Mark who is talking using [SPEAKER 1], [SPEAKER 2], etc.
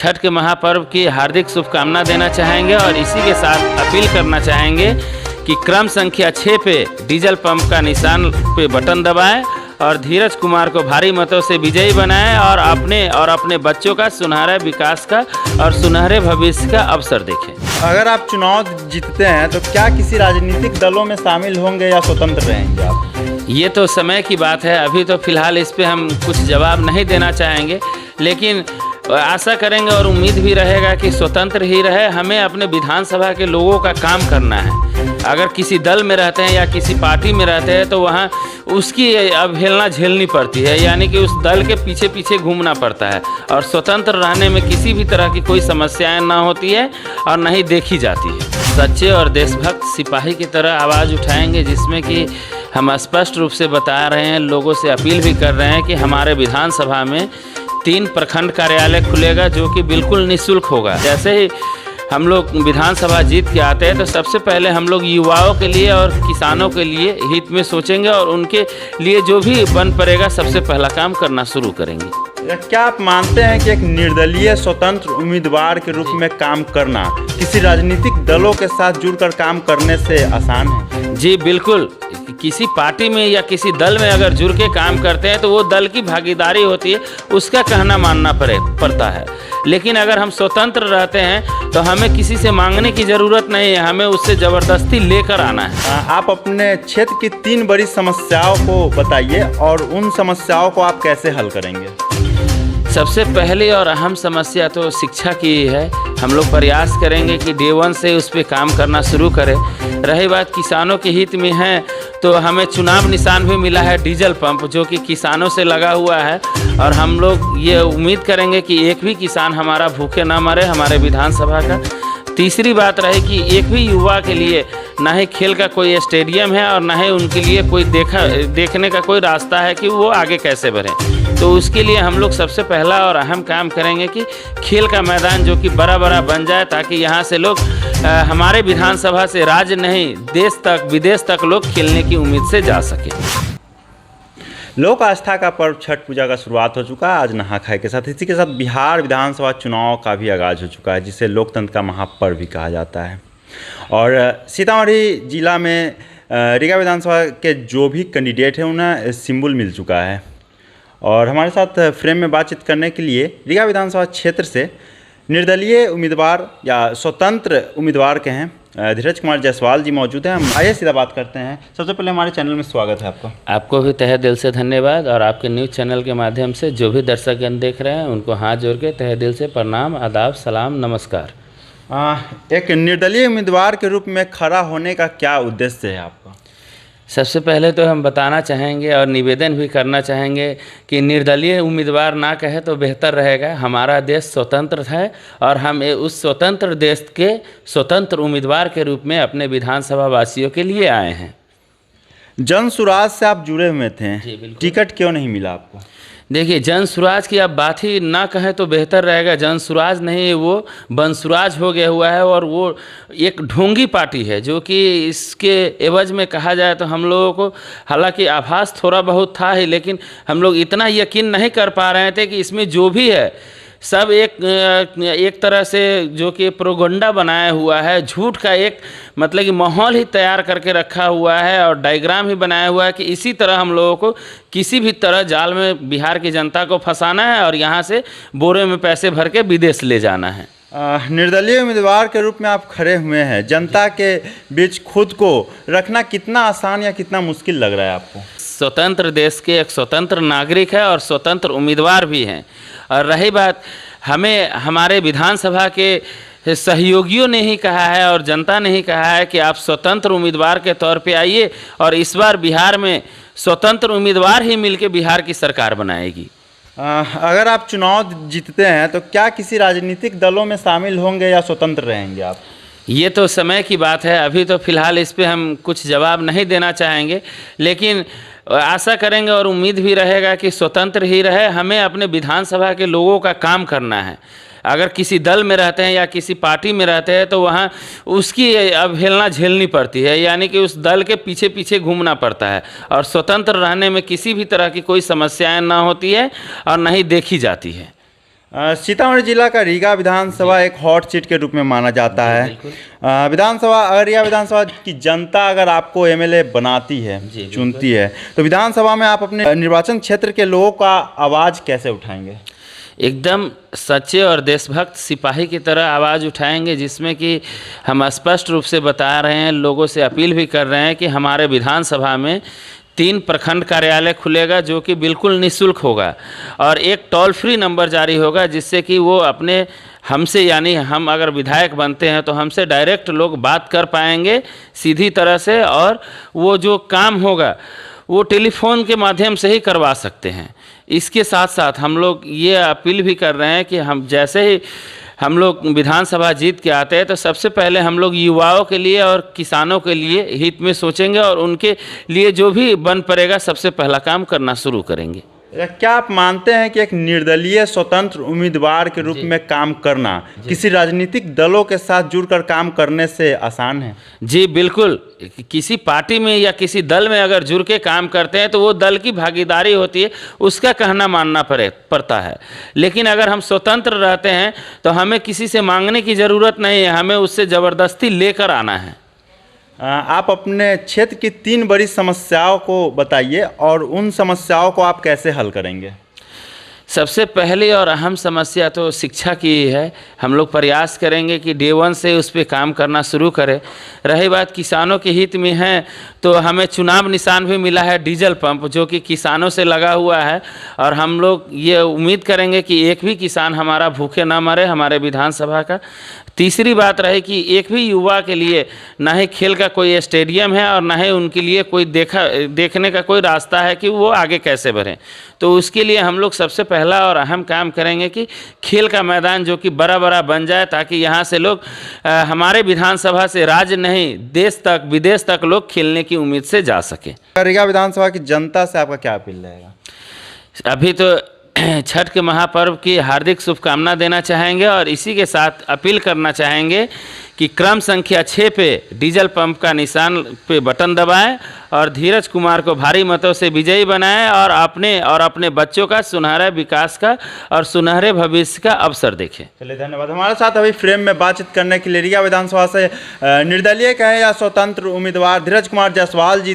[SPEAKER 1] छठ के महापर्व की हार्दिक शुभकामना देना चाहेंगे और इसी के साथ अपील करना चाहेंगे कि क्रम संख्या 6 पे डीजल पंप का निशान पे बटन दबाएं और धीरज कुमार को भारी मतों से विजयी बनाएं और अपने बच्चों का सुनहरा विकास का और सुनहरे भविष्य का अवसर देखें।
[SPEAKER 2] अगर आप चुनाव जीतते हैं तो क्या किसी राजनीतिक दलों में शामिल होंगे या स्वतंत्र रहेंगे आप?
[SPEAKER 1] ये तो समय की बात है, अभी तो फिलहाल इस पे हम कुछ जवाब नहीं देना चाहेंगे, लेकिन आशा करेंगे और उम्मीद भी रहेगा कि स्वतंत्र ही रहे। हमें अपने विधानसभा के लोगों का काम करना है। अगर किसी दल में रहते हैं या किसी पार्टी में रहते हैं तो वहाँ उसकी अवहेलना झेलनी पड़ती है, यानी कि उस दल के पीछे पीछे घूमना पड़ता है और स्वतंत्र रहने में किसी भी तरह की कोई समस्याएं ना होती है और न ही देखी जाती है। सच्चे और देशभक्त सिपाही की तरह आवाज़ उठाएंगे, जिसमें कि हम स्पष्ट रूप से बता रहे हैं, लोगों से अपील भी कर रहे हैं कि हमारे विधानसभा में 3 प्रखंड कार्यालय खुलेगा जो कि बिल्कुल निःशुल्क होगा। जैसे ही हम लोग विधानसभा जीत के आते हैं तो सबसे पहले हम लोग युवाओं के लिए और किसानों के लिए हित में सोचेंगे और उनके लिए जो भी बन पड़ेगा सबसे पहला काम करना शुरू करेंगे।
[SPEAKER 2] क्या आप मानते हैं कि एक निर्दलीय स्वतंत्र उम्मीदवार के रूप में काम करना किसी राजनीतिक दलों के साथ जुड़कर काम करने से आसान है?
[SPEAKER 1] जी बिल्कुल, किसी पार्टी में या किसी दल में अगर जुड़ के काम करते हैं तो वो दल की भागीदारी होती है, उसका कहना मानना पड़ता है। लेकिन अगर हम स्वतंत्र रहते हैं तो हमें किसी से मांगने की ज़रूरत नहीं है, हमें उससे ज़बरदस्ती लेकर आना है।
[SPEAKER 2] आप अपने क्षेत्र की 3 बड़ी समस्याओं को बताइए और उन समस्याओं को आप कैसे हल करेंगे?
[SPEAKER 1] सबसे पहली और अहम समस्या तो शिक्षा की है। हम लोग प्रयास करेंगे कि डे 1 से उस पर काम करना शुरू करें। रही बात किसानों के हित में है तो हमें चुनाव निशान भी मिला है डीजल पंप, जो कि किसानों से लगा हुआ है और हम लोग ये उम्मीद करेंगे कि एक भी किसान हमारा भूखे ना मरे हमारे विधानसभा का। तीसरी बात रही कि एक भी युवा के लिए ना ही खेल का कोई स्टेडियम है और ना ही उनके लिए कोई देखने का कोई रास्ता है कि वो आगे कैसे बढ़ें। तो उसके लिए हम लोग सबसे पहला और अहम काम करेंगे कि खेल का मैदान जो कि बड़ा बड़ा बन जाए, ताकि यहाँ से लोग हमारे विधानसभा से राज्य नहीं देश तक विदेश तक लोग खेलने की उम्मीद से जा सके।
[SPEAKER 2] लोक आस्था का पर्व छठ पूजा का शुरुआत हो चुका है आज नहा खाए के साथ। इसी के साथ बिहार विधानसभा चुनाव का भी आगाज़ हो चुका है, जिसे लोकतंत्र का महापर्व भी कहा जाता है। और सीतामढ़ी जिला में रीगा विधानसभा के जो भी कैंडिडेट हैं उन्हें सिंबल मिल चुका है। और हमारे साथ फ्रेम में बातचीत करने के लिए रीगा विधानसभा क्षेत्र से निर्दलीय उम्मीदवार या स्वतंत्र उम्मीदवार के हैं धीरज कुमार जायसवाल जी मौजूद हैं। हम आइए सीधा बात करते हैं। सबसे पहले हमारे चैनल में स्वागत है आपका।
[SPEAKER 1] आपको भी तहे दिल से धन्यवाद और आपके न्यूज़ चैनल के माध्यम से जो भी दर्शकगण देख रहे हैं उनको हाथ जोड़ के तहे दिल से प्रणाम, आदाब, सलाम, नमस्कार।
[SPEAKER 2] एक निर्दलीय उम्मीदवार के रूप में खड़ा होने का क्या उद्देश्य है आपका?
[SPEAKER 1] सबसे पहले तो हम बताना चाहेंगे और निवेदन भी करना चाहेंगे कि निर्दलीय उम्मीदवार ना कहे तो बेहतर रहेगा। हमारा देश स्वतंत्र है और हम उस स्वतंत्र देश के स्वतंत्र उम्मीदवार के रूप में अपने विधानसभा वासियों के लिए आए हैं।
[SPEAKER 2] जन सुराज से आप जुड़े हुए थे, टिकट क्यों नहीं मिला आपको?
[SPEAKER 1] देखिए, जन सुराज की आप बात ही ना कहें तो बेहतर रहेगा। जन सुराज नहीं, वो बनसुराज हो गया हुआ है और वो एक ढोंगी पार्टी है, जो कि इसके एवज में कहा जाए तो हम लोगों को हालांकि आभास थोड़ा बहुत था ही, लेकिन हम लोग इतना यकीन नहीं कर पा रहे थे कि इसमें जो भी है सब एक तरह से जो कि प्रोगंडा बनाया हुआ है, झूठ का एक मतलब कि माहौल ही तैयार करके रखा हुआ है और डायग्राम ही बनाया हुआ है कि इसी तरह हम लोगों को किसी भी तरह जाल में बिहार की जनता को फंसाना है और यहाँ से बोरे में पैसे भर के विदेश ले जाना है।
[SPEAKER 2] निर्दलीय उम्मीदवार के रूप में आप खड़े हुए हैं, जनता के बीच खुद को रखना कितना आसान या कितना मुश्किल लग रहा है आपको?
[SPEAKER 1] स्वतंत्र देश के एक स्वतंत्र नागरिक है और स्वतंत्र उम्मीदवार भी हैं। और रही बात, हमें हमारे विधानसभा के सहयोगियों ने ही कहा है और जनता ने ही कहा है कि आप स्वतंत्र उम्मीदवार के तौर पे आइए और इस बार बिहार में स्वतंत्र उम्मीदवार ही मिलकर बिहार की सरकार बनाएगी।
[SPEAKER 2] अगर आप चुनाव जीतते हैं तो क्या किसी राजनीतिक दलों में शामिल होंगे या स्वतंत्र रहेंगे आप?
[SPEAKER 1] ये तो समय की बात है, अभी तो फिलहाल इस पे हम कुछ जवाब नहीं देना चाहेंगे, लेकिन आशा करेंगे और उम्मीद भी रहेगा कि स्वतंत्र ही रहे। हमें अपने विधानसभा के लोगों का काम करना है। अगर किसी दल में रहते हैं या किसी पार्टी में रहते हैं तो वहाँ उसकी अवहेलना झेलनी पड़ती है, यानी कि उस दल के पीछे पीछे घूमना पड़ता है और स्वतंत्र रहने में किसी भी तरह की कोई समस्याएं ना होती है और ना ही देखी जाती है।
[SPEAKER 2] सीतामढ़ी जिला का रीगा विधानसभा एक हॉट सीट के रूप में माना जाता है। विधानसभा अररिया विधानसभा की जनता अगर आपको एमएलए बनाती है, चुनती है, तो विधानसभा में आप अपने निर्वाचन क्षेत्र के लोगों का आवाज़ कैसे उठाएंगे?
[SPEAKER 1] एकदम सच्चे और देशभक्त सिपाही की तरह आवाज़ उठाएंगे, जिसमें कि हम स्पष्ट रूप से बता रहे हैं, लोगों से अपील भी कर रहे हैं कि हमारे विधानसभा में 3 प्रखंड कार्यालय खुलेगा जो कि बिल्कुल निःशुल्क होगा, और एक टोल फ्री नंबर जारी होगा जिससे कि वो अपने हमसे, यानी हम अगर विधायक बनते हैं तो हमसे डायरेक्ट लोग बात कर पाएंगे सीधी तरह से, और वो जो काम होगा वो टेलीफोन के माध्यम से ही करवा सकते हैं। इसके साथ साथ हम लोग ये अपील भी कर रहे हैं कि हम जैसे ही हम लोग विधानसभा जीत के आते हैं तो सबसे पहले हम लोग युवाओं के लिए और किसानों के लिए हित में सोचेंगे, और उनके लिए जो भी बन पड़ेगा सबसे पहला काम करना शुरू करेंगे।
[SPEAKER 2] क्या आप मानते हैं कि एक निर्दलीय स्वतंत्र उम्मीदवार के रूप में काम करना किसी राजनीतिक दलों के साथ जुड़कर काम करने से आसान है?
[SPEAKER 1] जी बिल्कुल। किसी पार्टी में या किसी दल में अगर जुड़ के काम करते हैं तो वो दल की भागीदारी होती है, उसका कहना मानना पड़ता है। लेकिन अगर हम स्वतंत्र रहते हैं तो हमें किसी से मांगने की ज़रूरत नहीं है, हमें उससे ज़बरदस्ती लेकर आना है।
[SPEAKER 2] आप अपने क्षेत्र की 3 बड़ी समस्याओं को बताइए और उन समस्याओं को आप कैसे हल करेंगे?
[SPEAKER 1] सबसे पहली और अहम समस्या तो शिक्षा की है। हम लोग प्रयास करेंगे कि डे 1 से उस पर काम करना शुरू करें। रही बात किसानों के हित में है, तो हमें चुनाव निशान भी मिला है डीजल पंप, जो कि किसानों से लगा हुआ है, और हम लोग ये उम्मीद करेंगे कि एक भी किसान हमारा भूखे ना मरे हमारे विधानसभा का। तीसरी बात रहे कि एक भी युवा के लिए ना ही खेल का कोई स्टेडियम है और ना ही उनके लिए कोई देखने का कोई रास्ता है कि वो आगे कैसे बढ़ें। तो उसके लिए हम लोग सबसे पहला और अहम काम करेंगे कि खेल का मैदान जो कि बड़ा बड़ा बन जाए, ताकि यहाँ से लोग हमारे विधानसभा से राज्य नहीं देश तक विदेश तक लोग खेलने की उम्मीद से जा सके।
[SPEAKER 2] रीगा विधानसभा की जनता से आपका क्या अपील रहेगा?
[SPEAKER 1] अभी तो छठ के महापर्व की हार्दिक शुभकामना देना चाहेंगे, और इसी के साथ अपील करना चाहेंगे कि क्रम संख्या 6 पे डीजल पंप का निशान पे बटन दबाएं और धीरज कुमार को भारी मतों से विजयी बनाएं, और अपने बच्चों का सुनहरा विकास का और सुनहरे भविष्य का अवसर देखें।
[SPEAKER 2] चलिए, धन्यवाद। हमारे साथ अभी फ्रेम में बातचीत करने के लिए रीगा विधानसभा से निर्दलीय कहे या स्वतंत्र उम्मीदवार धीरज कुमार जायसवाल जी